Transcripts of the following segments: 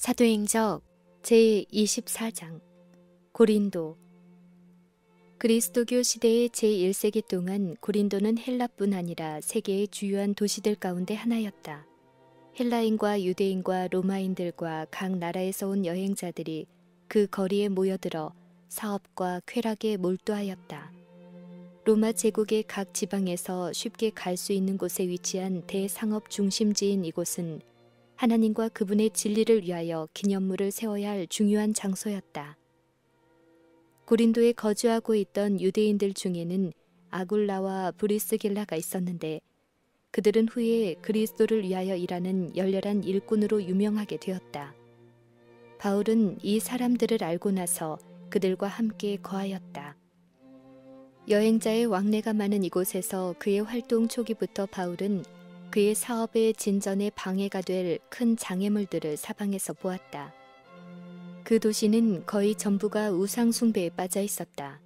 사도행적 제24장 고린도. 그리스도교 시대의 제1세기 동안 고린도는 헬라뿐 아니라 세계의 주요한 도시들 가운데 하나였다. 헬라인과 유대인과 로마인들과 각 나라에서 온 여행자들이 그 거리에 모여들어 사업과 쾌락에 몰두하였다. 로마 제국의 각 지방에서 쉽게 갈 수 있는 곳에 위치한 대상업 중심지인 이곳은 하나님과 그분의 진리를 위하여 기념물을 세워야 할 중요한 장소였다. 고린도에 거주하고 있던 유대인들 중에는 아굴라와 브리스길라가 있었는데 그들은 후에 그리스도를 위하여 일하는 열렬한 일꾼으로 유명하게 되었다. 바울은 이 사람들을 알고 나서 그들과 함께 거하였다. 여행자의 왕래가 많은 이곳에서 그의 활동 초기부터 바울은 그의 사업의 진전에 방해가 될 큰 장애물들을 사방에서 보았다. 그 도시는 거의 전부가 우상 숭배에 빠져 있었다.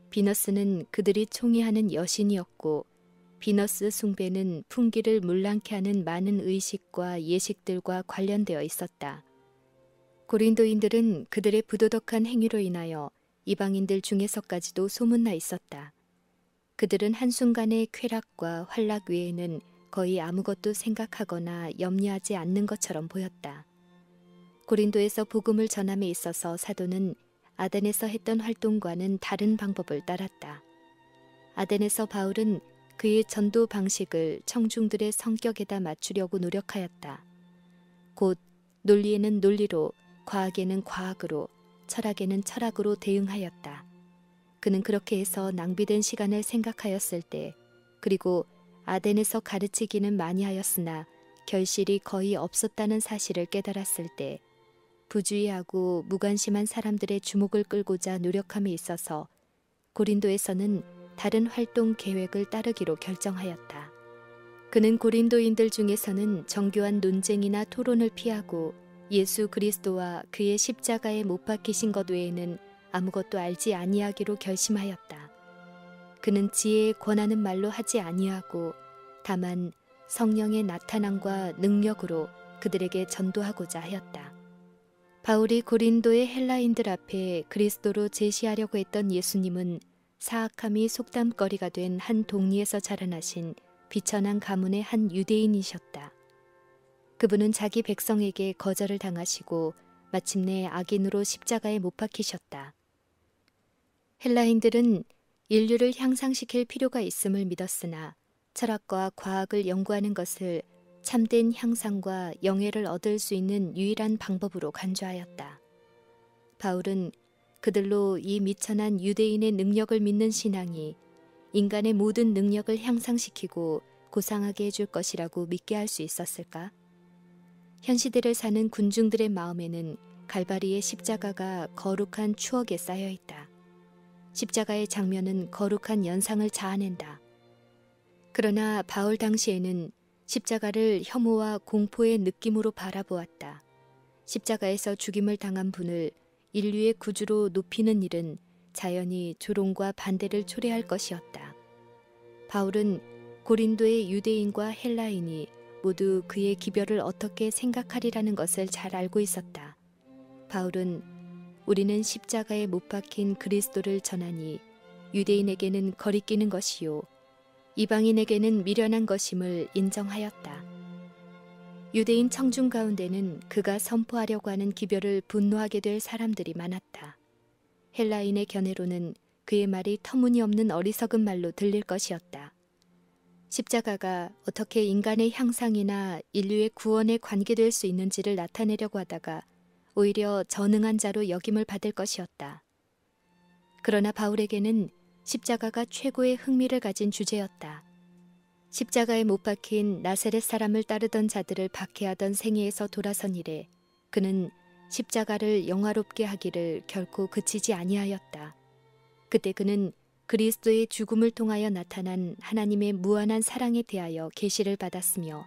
비너스는 그들이 총애하는 여신이었고 비너스 숭배는 풍기를 물랑케 하는 많은 의식과 예식들과 관련되어 있었다. 고린도인들은 그들의 부도덕한 행위로 인하여 이방인들 중에서까지도 소문나 있었다. 그들은 한순간의 쾌락과 활락 외에는 거의 아무것도 생각하거나 염려하지 않는 것처럼 보였다. 고린도에서 복음을 전함에 있어서 사도는 아덴에서 했던 활동과는 다른 방법을 따랐다. 아덴에서 바울은 그의 전도 방식을 청중들의 성격에다 맞추려고 노력하였다. 곧 논리에는 논리로, 과학에는 과학으로, 철학에는 철학으로 대응하였다. 그는 그렇게 해서 낭비된 시간을 생각하였을 때, 그리고 아덴에서 가르치기는 많이 하였으나 결실이 거의 없었다는 사실을 깨달았을 때 부주의하고 무관심한 사람들의 주목을 끌고자 노력함에 있어서 고린도에서는 다른 활동 계획을 따르기로 결정하였다. 그는 고린도인들 중에서는 정교한 논쟁이나 토론을 피하고 예수 그리스도와 그의 십자가에 못 박히신 것 외에는 아무것도 알지 아니하기로 결심하였다. 그는 지혜에 권하는 말로 하지 아니하고 다만 성령의 나타남과 능력으로 그들에게 전도하고자 하였다. 바울이 고린도의 헬라인들 앞에 그리스도로 제시하려고 했던 예수님은 사악함이 속담거리가 된 한 동리에서 자라나신 비천한 가문의 한 유대인이셨다. 그분은 자기 백성에게 거절을 당하시고 마침내 악인으로 십자가에 못 박히셨다. 헬라인들은 인류를 향상시킬 필요가 있음을 믿었으나 철학과 과학을 연구하는 것을 참된 향상과 영예를 얻을 수 있는 유일한 방법으로 간주하였다. 바울은 그들로 이 미천한 유대인의 능력을 믿는 신앙이 인간의 모든 능력을 향상시키고 고상하게 해줄 것이라고 믿게 할 수 있었을까? 현 시대를 사는 군중들의 마음에는 갈바리의 십자가가 거룩한 추억에 쌓여 있다. 십자가의 장면은 거룩한 연상을 자아낸다. 그러나 바울 당시에는 십자가를 혐오와 공포의 느낌으로 바라보았다. 십자가에서 죽임을 당한 분을 인류의 구주로 높이는 일은 자연히 조롱과 반대를 초래할 것이었다. 바울은 고린도의 유대인과 헬라인이 모두 그의 기별을 어떻게 생각하리라는 것을 잘 알고 있었다. 바울은 우리는 십자가에 못 박힌 그리스도를 전하니 유대인에게는 거리끼는 것이요 이방인에게는 미련한 것임을 인정하였다. 유대인 청중 가운데는 그가 선포하려고 하는 기별을 분노하게 될 사람들이 많았다. 헬라인의 견해로는 그의 말이 터무니없는 어리석은 말로 들릴 것이었다. 십자가가 어떻게 인간의 향상이나 인류의 구원에 관계될 수 있는지를 나타내려고 하다가 오히려 전능한 자로 여김을 받을 것이었다. 그러나 바울에게는 십자가가 최고의 흥미를 가진 주제였다. 십자가에 못 박힌 나사렛 사람을 따르던 자들을 박해하던 생애에서 돌아선 이래 그는 십자가를 영화롭게 하기를 결코 그치지 아니하였다. 그때 그는 그리스도의 죽음을 통하여 나타난 하나님의 무한한 사랑에 대하여 계시를 받았으며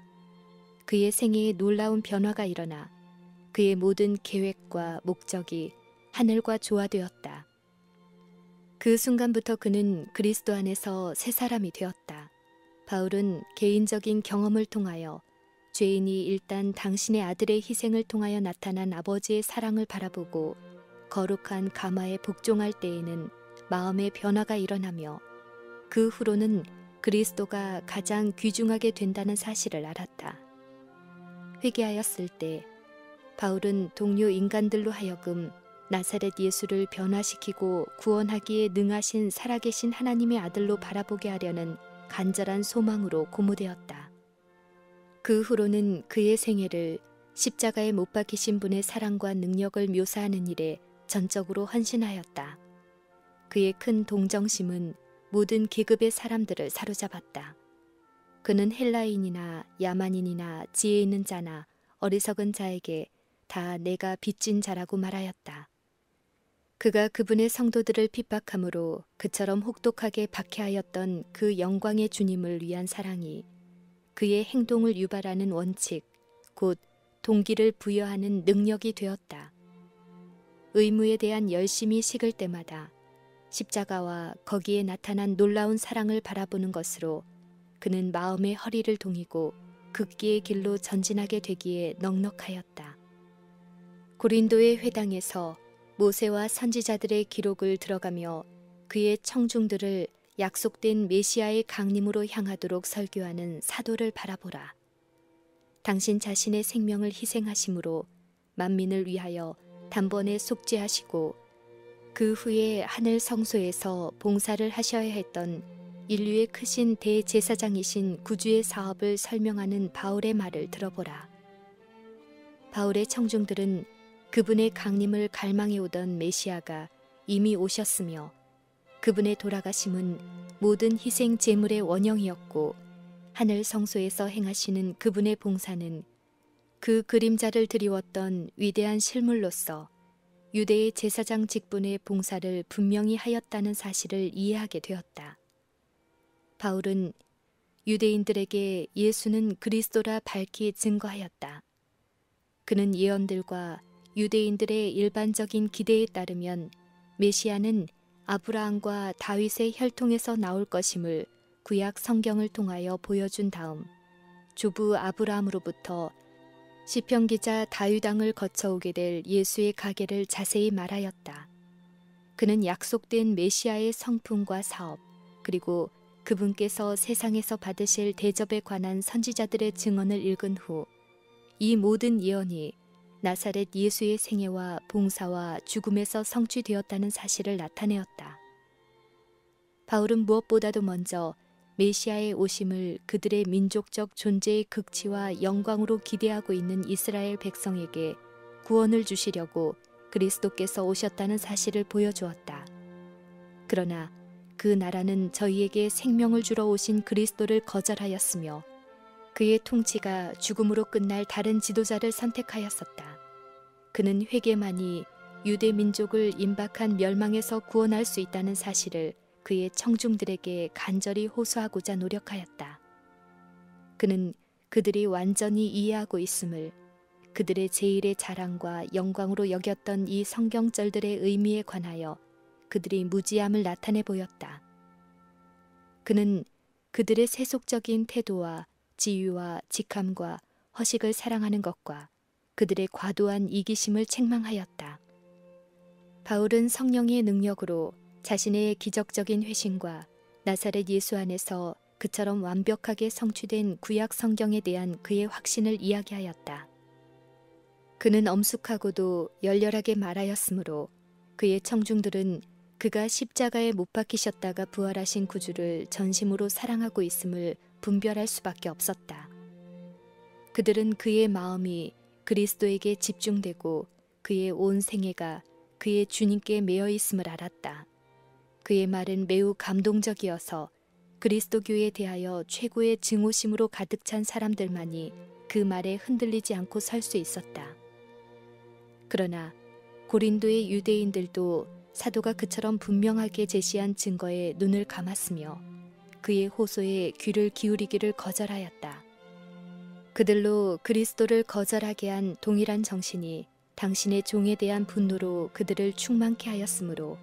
그의 생애에 놀라운 변화가 일어나 그의 모든 계획과 목적이 하늘과 조화되었다. 그 순간부터 그는 그리스도 안에서 새 사람이 되었다. 바울은 개인적인 경험을 통하여 죄인이 일단 당신의 아들의 희생을 통하여 나타난 아버지의 사랑을 바라보고 거룩한 가마에 복종할 때에는 마음의 변화가 일어나며 그 후로는 그리스도가 가장 귀중하게 된다는 사실을 알았다. 회개하였을 때 바울은 동료 인간들로 하여금 나사렛 예수를 변화시키고 구원하기에 능하신 살아계신 하나님의 아들로 바라보게 하려는 간절한 소망으로 고무되었다. 그 후로는 그의 생애를 십자가에 못 박히신 분의 사랑과 능력을 묘사하는 일에 전적으로 헌신하였다. 그의 큰 동정심은 모든 계급의 사람들을 사로잡았다. 그는 헬라인이나 야만인이나 지혜 있는 자나 어리석은 자에게 다 내가 빚진 자라고 말하였다. 그가 그분의 성도들을 핍박함으로 그처럼 혹독하게 박해하였던 그 영광의 주님을 위한 사랑이 그의 행동을 유발하는 원칙, 곧 동기를 부여하는 능력이 되었다. 의무에 대한 열심이 식을 때마다 십자가와 거기에 나타난 놀라운 사랑을 바라보는 것으로 그는 마음의 허리를 동이고 극기의 길로 전진하게 되기에 넉넉하였다. 고린도의 회당에서 모세와 선지자들의 기록을 들어가며 그의 청중들을 약속된 메시아의 강림으로 향하도록 설교하는 사도를 바라보라. 당신 자신의 생명을 희생하심으로 만민을 위하여 단번에 속죄하시고 그 후에 하늘 성소에서 봉사를 하셔야 했던 인류의 크신 대제사장이신 구주의 사업을 설명하는 바울의 말을 들어보라. 바울의 청중들은 그분의 강림을 갈망해 오던 메시아가 이미 오셨으며 그분의 돌아가심은 모든 희생 제물의 원형이었고 하늘 성소에서 행하시는 그분의 봉사는 그 그림자를 드리웠던 위대한 실물로서 유대의 제사장 직분의 봉사를 분명히 하였다는 사실을 이해하게 되었다. 바울은 유대인들에게 예수는 그리스도라 밝히 증거하였다. 그는 예언들과 유대인들의 일반적인 기대에 따르면 메시아는 아브라함과 다윗의 혈통에서 나올 것임을 구약 성경을 통하여 보여준 다음 조부 아브라함으로부터 시편 기자 다윗 왕을 거쳐오게 될 예수의 가계를 자세히 말하였다. 그는 약속된 메시아의 성품과 사업, 그리고 그분께서 세상에서 받으실 대접에 관한 선지자들의 증언을 읽은 후 이 모든 예언이 나사렛 예수의 생애와 봉사와 죽음에서 성취되었다는 사실을 나타내었다. 바울은 무엇보다도 먼저 메시아의 오심을 그들의 민족적 존재의 극치와 영광으로 기대하고 있는 이스라엘 백성에게 구원을 주시려고 그리스도께서 오셨다는 사실을 보여주었다. 그러나 그 나라는 저희에게 생명을 주러 오신 그리스도를 거절하였으며 그의 통치가 죽음으로 끝날 다른 지도자를 선택하였었다. 그는 회개만이 유대 민족을 임박한 멸망에서 구원할 수 있다는 사실을 그의 청중들에게 간절히 호소하고자 노력하였다. 그는 그들이 완전히 이해하고 있음을, 그들의 제일의 자랑과 영광으로 여겼던 이 성경절들의 의미에 관하여 그들이 무지함을 나타내 보였다. 그는 그들의 세속적인 태도와 지위와 직함과 허식을 사랑하는 것과 그들의 과도한 이기심을 책망하였다. 바울은 성령의 능력으로 자신의 기적적인 회심과 나사렛 예수 안에서 그처럼 완벽하게 성취된 구약 성경에 대한 그의 확신을 이야기하였다. 그는 엄숙하고도 열렬하게 말하였으므로 그의 청중들은 그가 십자가에 못 박히셨다가 부활하신 구주를 전심으로 사랑하고 있음을 분별할 수밖에 없었다. 그들은 그의 마음이 그리스도에게 집중되고 그의 온 생애가 그의 주님께 매여 있음을 알았다. 그의 말은 매우 감동적이어서 그리스도교에 대하여 최고의 증오심으로 가득 찬 사람들만이 그 말에 흔들리지 않고 설 수 있었다. 그러나 고린도의 유대인들도 사도가 그처럼 분명하게 제시한 증거에 눈을 감았으며 그의 호소에 귀를 기울이기를 거절하였다. 그들로 그리스도를 거절하게 한 동일한 정신이 당신의 종에 대한 분노로 그들을 충만케 하였으므로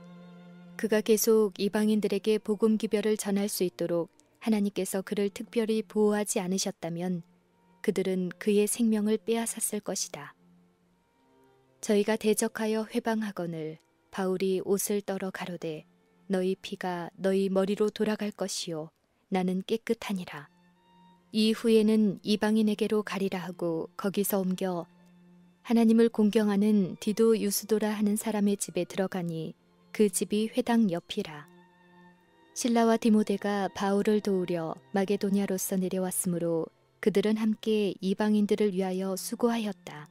그가 계속 이방인들에게 복음 기별을 전할 수 있도록 하나님께서 그를 특별히 보호하지 않으셨다면 그들은 그의 생명을 빼앗았을 것이다. 저희가 대적하여 회방하거늘 바울이 옷을 떨어 가로되 너희 피가 너희 머리로 돌아갈 것이요 나는 깨끗하니라. 이후에는 이방인에게로 가리라 하고 거기서 옮겨 하나님을 공경하는 디도 유스도라 하는 사람의 집에 들어가니 그 집이 회당 옆이라. 실라와 디모데가 바울을 도우려 마게도냐로서 내려왔으므로 그들은 함께 이방인들을 위하여 수고하였다.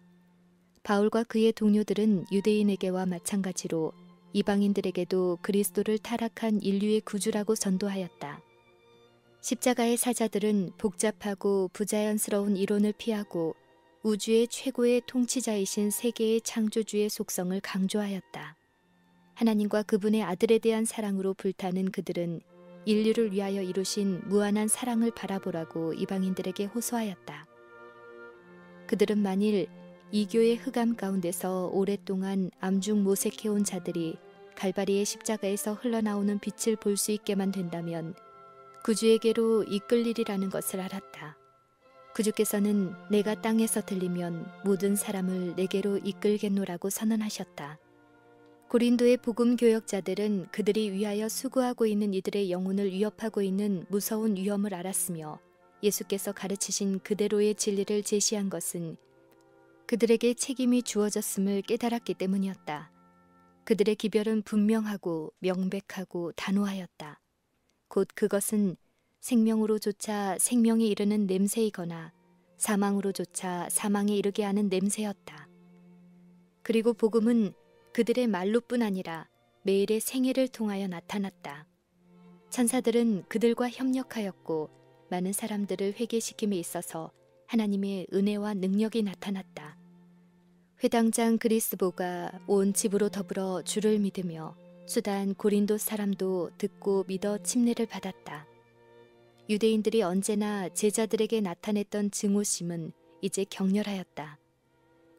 바울과 그의 동료들은 유대인에게와 마찬가지로 이방인들에게도 그리스도를 타락한 인류의 구주라고 전도하였다. 십자가의 사자들은 복잡하고 부자연스러운 이론을 피하고 우주의 최고의 통치자이신 세계의 창조주의 속성을 강조하였다. 하나님과 그분의 아들에 대한 사랑으로 불타는 그들은 인류를 위하여 이루신 무한한 사랑을 바라보라고 이방인들에게 호소하였다. 그들은 만일 이교의 흑암 가운데서 오랫동안 암중 모색해온 자들이 갈바리의 십자가에서 흘러나오는 빛을 볼 수 있게만 된다면 구주에게로 이끌리리라는 것을 알았다. 구주께서는 내가 땅에서 들리면 모든 사람을 내게로 이끌겠노라고 선언하셨다. 고린도의 복음 교역자들은 그들이 위하여 수고하고 있는 이들의 영혼을 위협하고 있는 무서운 위험을 알았으며 예수께서 가르치신 그대로의 진리를 제시한 것은 그들에게 책임이 주어졌음을 깨달았기 때문이었다. 그들의 기별은 분명하고 명백하고 단호하였다. 곧 그것은 생명으로조차 생명에 이르는 냄새이거나 사망으로조차 사망에 이르게 하는 냄새였다. 그리고 복음은 그들의 말로뿐 아니라 매일의 생애를 통하여 나타났다. 천사들은 그들과 협력하였고 많은 사람들을 회개시킴에 있어서 하나님의 은혜와 능력이 나타났다. 회당장 그리스보가 온 집으로 더불어 주를 믿으며 수단 고린도 사람도 듣고 믿어 침례를 받았다. 유대인들이 언제나 제자들에게 나타냈던 증오심은 이제 격렬하였다.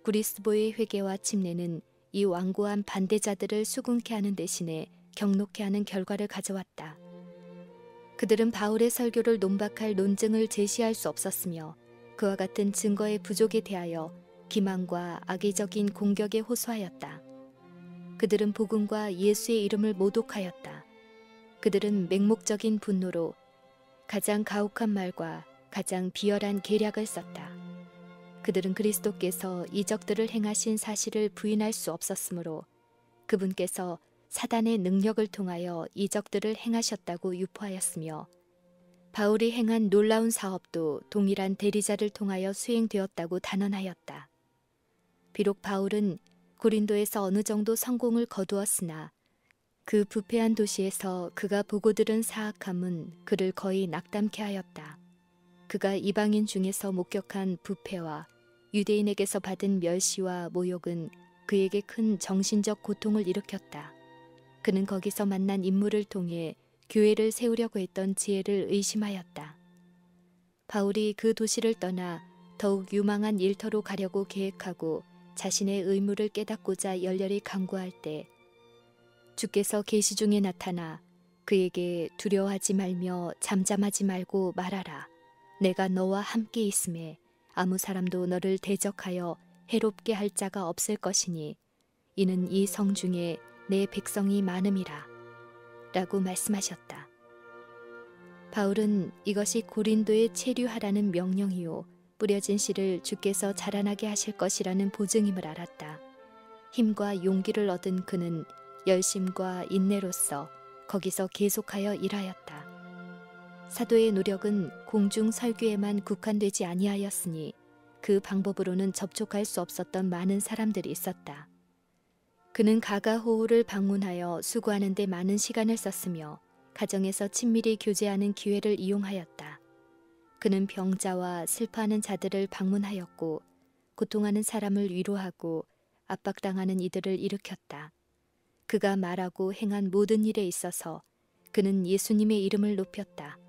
그리스보의 회개와 침례는 이 완고한 반대자들을 수긍케 하는 대신에 격노케 하는 결과를 가져왔다. 그들은 바울의 설교를 논박할 논증을 제시할 수 없었으며 그와 같은 증거의 부족에 대하여 기만과 악의적인 공격에 호소하였다. 그들은 복음과 예수의 이름을 모독하였다. 그들은 맹목적인 분노로 가장 가혹한 말과 가장 비열한 계략을 썼다. 그들은 그리스도께서 이적들을 행하신 사실을 부인할 수 없었으므로 그분께서 사단의 능력을 통하여 이적들을 행하셨다고 유포하였으며 바울이 행한 놀라운 사업도 동일한 대리자를 통하여 수행되었다고 단언하였다. 비록 바울은 고린도에서 어느 정도 성공을 거두었으나 그 부패한 도시에서 그가 보고 들은 사악함은 그를 거의 낙담케 하였다. 그가 이방인 중에서 목격한 부패와 유대인에게서 받은 멸시와 모욕은 그에게 큰 정신적 고통을 일으켰다. 그는 거기서 만난 인물을 통해 교회를 세우려고 했던 지혜를 의심하였다. 바울이 그 도시를 떠나 더욱 유망한 일터로 가려고 계획하고 자신의 의무를 깨닫고자 열렬히 간구할 때 주께서 계시 중에 나타나 그에게 두려워하지 말며 잠잠하지 말고 말하라. 내가 너와 함께 있음에 아무 사람도 너를 대적하여 해롭게 할 자가 없을 것이니 이는 이 성 중에 내 백성이 많음이라 라고 말씀하셨다. 바울은 이것이 고린도에 체류하라는 명령이요 뿌려진 씨를 주께서 자라나게 하실 것이라는 보증임을 알았다. 힘과 용기를 얻은 그는 열심과 인내로써 거기서 계속하여 일하였다. 사도의 노력은 공중 설교에만 국한되지 아니하였으니 그 방법으로는 접촉할 수 없었던 많은 사람들이 있었다. 그는 가가호우를 방문하여 수고하는 데 많은 시간을 썼으며 가정에서 친밀히 교제하는 기회를 이용하였다. 그는 병자와 슬퍼하는 자들을 방문하였고 고통하는 사람을 위로하고 압박당하는 이들을 일으켰다. 그가 말하고 행한 모든 일에 있어서 그는 예수님의 이름을 높였다.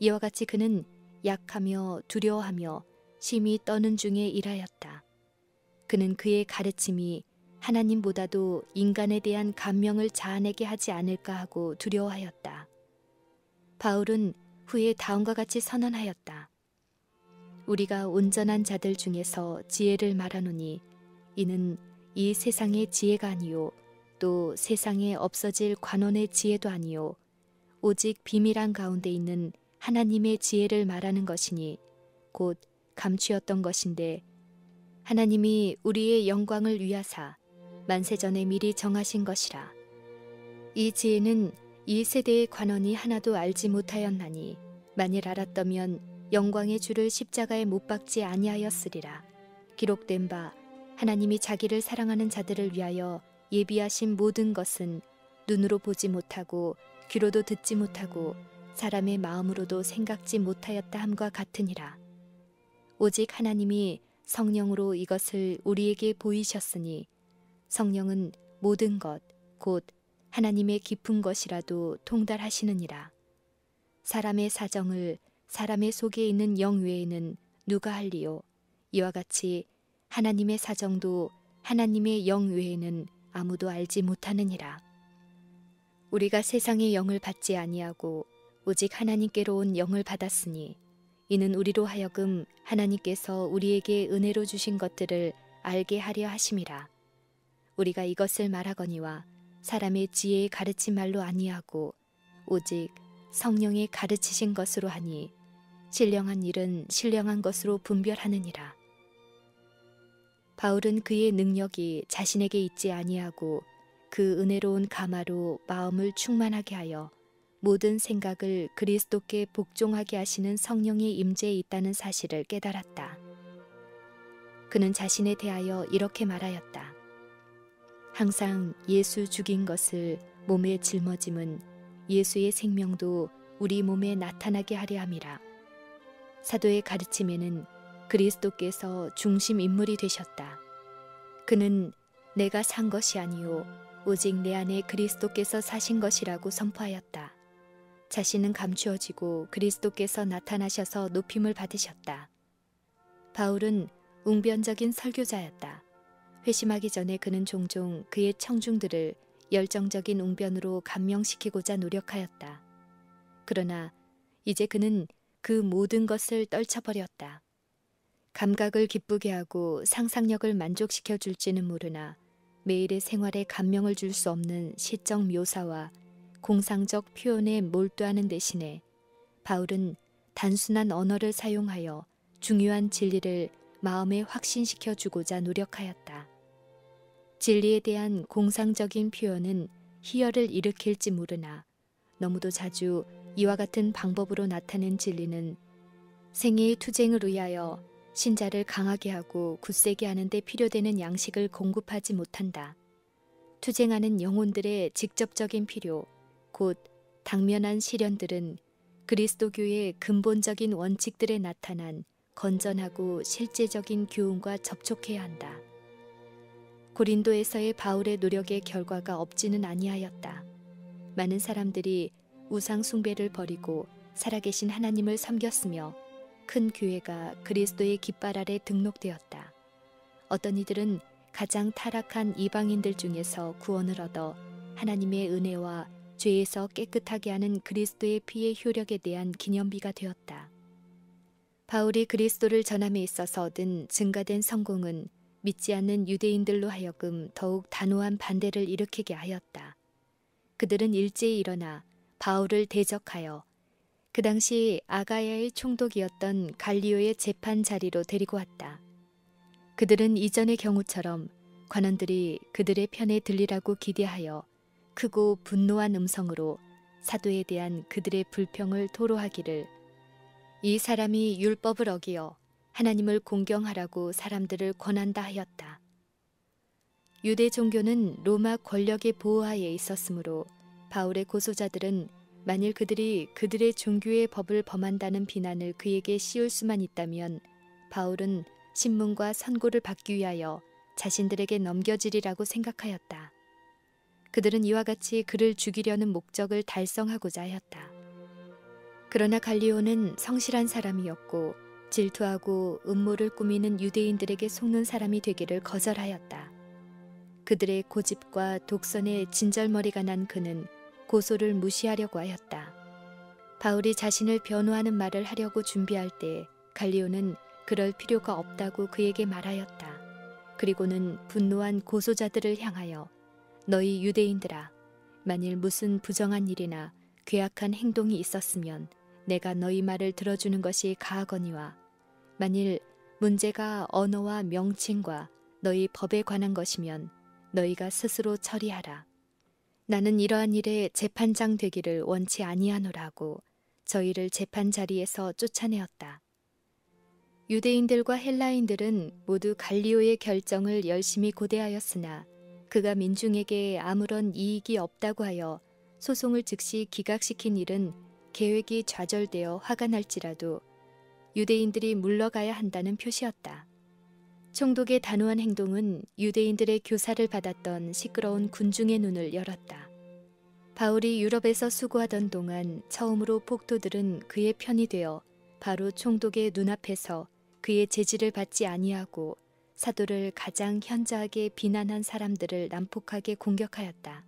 이와 같이 그는 약하며 두려워하며 심히 떠는 중에 일하였다. 그는 그의 가르침이 하나님보다도 인간에 대한 감명을 자아내게 하지 않을까 하고 두려워하였다. 바울은 후에 다음과 같이 선언하였다. 우리가 온전한 자들 중에서 지혜를 말하노니 이는 이 세상의 지혜가 아니요 또 세상에 없어질 관원의 지혜도 아니요 오직 비밀한 가운데 있는 하나님의 지혜를 말하는 것이니 곧 감추었던 것인데 하나님이 우리의 영광을 위하사 만세전에 미리 정하신 것이라. 이 지혜는 이 세대의 관원이 하나도 알지 못하였나니 만일 알았더면 영광의 주를 십자가에 못 박지 아니하였으리라. 기록된 바 하나님이 자기를 사랑하는 자들을 위하여 예비하신 모든 것은 눈으로 보지 못하고 귀로도 듣지 못하고 사람의 마음으로도 생각지 못하였다 함과 같으니라. 오직 하나님이 성령으로 이것을 우리에게 보이셨으니 성령은 모든 것 곧 하나님의 깊은 것이라도 통달하시느니라. 사람의 사정을 사람의 속에 있는 영 외에는 누가 알리요? 이와 같이 하나님의 사정도 하나님의 영 외에는 아무도 알지 못하느니라. 우리가 세상의 영을 받지 아니하고 오직 하나님께로 온 영을 받았으니 이는 우리로 하여금 하나님께서 우리에게 은혜로 주신 것들을 알게 하려 하심이라. 우리가 이것을 말하거니와 사람의 지혜의 가르친 말로 아니하고 오직 성령의 가르치신 것으로 하니 신령한 일은 신령한 것으로 분별하느니라. 바울은 그의 능력이 자신에게 있지 아니하고 그 은혜로운 가마로 마음을 충만하게 하여 모든 생각을 그리스도께 복종하게 하시는 성령의 임재에 있다는 사실을 깨달았다. 그는 자신에 대하여 이렇게 말하였다. 항상 예수 죽인 것을 몸에 짊어짐은 예수의 생명도 우리 몸에 나타나게 하려 함이라. 사도의 가르침에는 그리스도께서 중심 인물이 되셨다. 그는 내가 산 것이 아니요 오직 내 안에 그리스도께서 사신 것이라고 선포하였다. 자신은 감추어지고 그리스도께서 나타나셔서 높임을 받으셨다. 바울은 웅변적인 설교자였다. 회심하기 전에 그는 종종 그의 청중들을 열정적인 웅변으로 감명시키고자 노력하였다. 그러나 이제 그는 그 모든 것을 떨쳐버렸다. 감각을 기쁘게 하고 상상력을 만족시켜 줄지는 모르나 매일의 생활에 감명을 줄 수 없는 시적 묘사와 공상적 표현에 몰두하는 대신에 바울은 단순한 언어를 사용하여 중요한 진리를 마음에 확신시켜 주고자 노력하였다. 진리에 대한 공상적인 표현은 희열을 일으킬지 모르나 너무도 자주 이와 같은 방법으로 나타낸 진리는 생애의 투쟁을 위하여 신자를 강하게 하고 굳세게 하는 데 필요되는 양식을 공급하지 못한다. 투쟁하는 영혼들의 직접적인 필요, 곧 당면한 시련들은 그리스도교의 근본적인 원칙들에 나타난 건전하고 실제적인 교훈과 접촉해야 한다. 고린도에서의 바울의 노력의 결과가 없지는 아니하였다. 많은 사람들이 우상 숭배를 버리고 살아계신 하나님을 섬겼으며 큰 교회가 그리스도의 깃발 아래 등록되었다. 어떤 이들은 가장 타락한 이방인들 중에서 구원을 얻어 하나님의 은혜와 죄에서 깨끗하게 하는 그리스도의 피의 효력에 대한 기념비가 되었다. 바울이 그리스도를 전함에 있어서 얻은 증가된 성공은 믿지 않는 유대인들로 하여금 더욱 단호한 반대를 일으키게 하였다. 그들은 일제히 일어나 바울을 대적하여 그 당시 아가야의 총독이었던 갈리오의 재판 자리로 데리고 왔다. 그들은 이전의 경우처럼 관원들이 그들의 편에 들리라고 기대하여 크고 분노한 음성으로 사도에 대한 그들의 불평을 토로하기를 이 사람이 율법을 어기어 하나님을 공경하라고 사람들을 권한다 하였다. 유대 종교는 로마 권력의 보호하에 있었으므로 바울의 고소자들은 만일 그들이 그들의 종교의 법을 범한다는 비난을 그에게 씌울 수만 있다면 바울은 신문과 선고를 받기 위하여 자신들에게 넘겨지리라고 생각하였다. 그들은 이와 같이 그를 죽이려는 목적을 달성하고자 하였다. 그러나 갈리오는 성실한 사람이었고 질투하고 음모를 꾸미는 유대인들에게 속는 사람이 되기를 거절하였다. 그들의 고집과 독선에 진절머리가 난 그는 고소를 무시하려고 하였다. 바울이 자신을 변호하는 말을 하려고 준비할 때 갈리오는 그럴 필요가 없다고 그에게 말하였다. 그리고는 분노한 고소자들을 향하여 너희 유대인들아, 만일 무슨 부정한 일이나 괴악한 행동이 있었으면 내가 너희 말을 들어주는 것이 가하거니와 만일 문제가 언어와 명칭과 너희 법에 관한 것이면 너희가 스스로 처리하라. 나는 이러한 일에 재판장 되기를 원치 아니하노라고 저희를 재판 자리에서 쫓아내었다. 유대인들과 헬라인들은 모두 갈리오의 결정을 열심히 고대하였으나 그가 민중에게 아무런 이익이 없다고 하여 소송을 즉시 기각시킨 일은 계획이 좌절되어 화가 날지라도 유대인들이 물러가야 한다는 표시였다. 총독의 단호한 행동은 유대인들의 교사를 받았던 시끄러운 군중의 눈을 열었다. 바울이 유럽에서 수고하던 동안 처음으로 폭도들은 그의 편이 되어 바로 총독의 눈앞에서 그의 제지를 받지 아니하고 사도를 가장 현저하게 비난한 사람들을 난폭하게 공격하였다.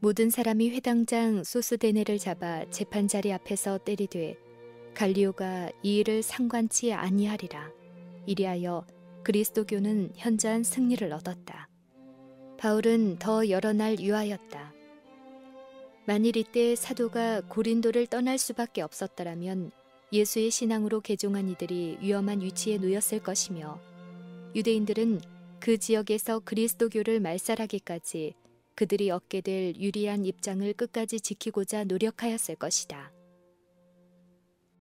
모든 사람이 회당장 소스데네를 잡아 재판자리 앞에서 때리되 갈리오가 이 일을 상관치 아니하리라. 이리하여 그리스도교는 현저한 승리를 얻었다. 바울은 더 여러 날 유하였다. 만일 이때 사도가 고린도를 떠날 수밖에 없었더라면 예수의 신앙으로 개종한 이들이 위험한 위치에 놓였을 것이며 유대인들은 그 지역에서 그리스도교를 말살하기까지 그들이 얻게 될 유리한 입장을 끝까지 지키고자 노력하였을 것이다.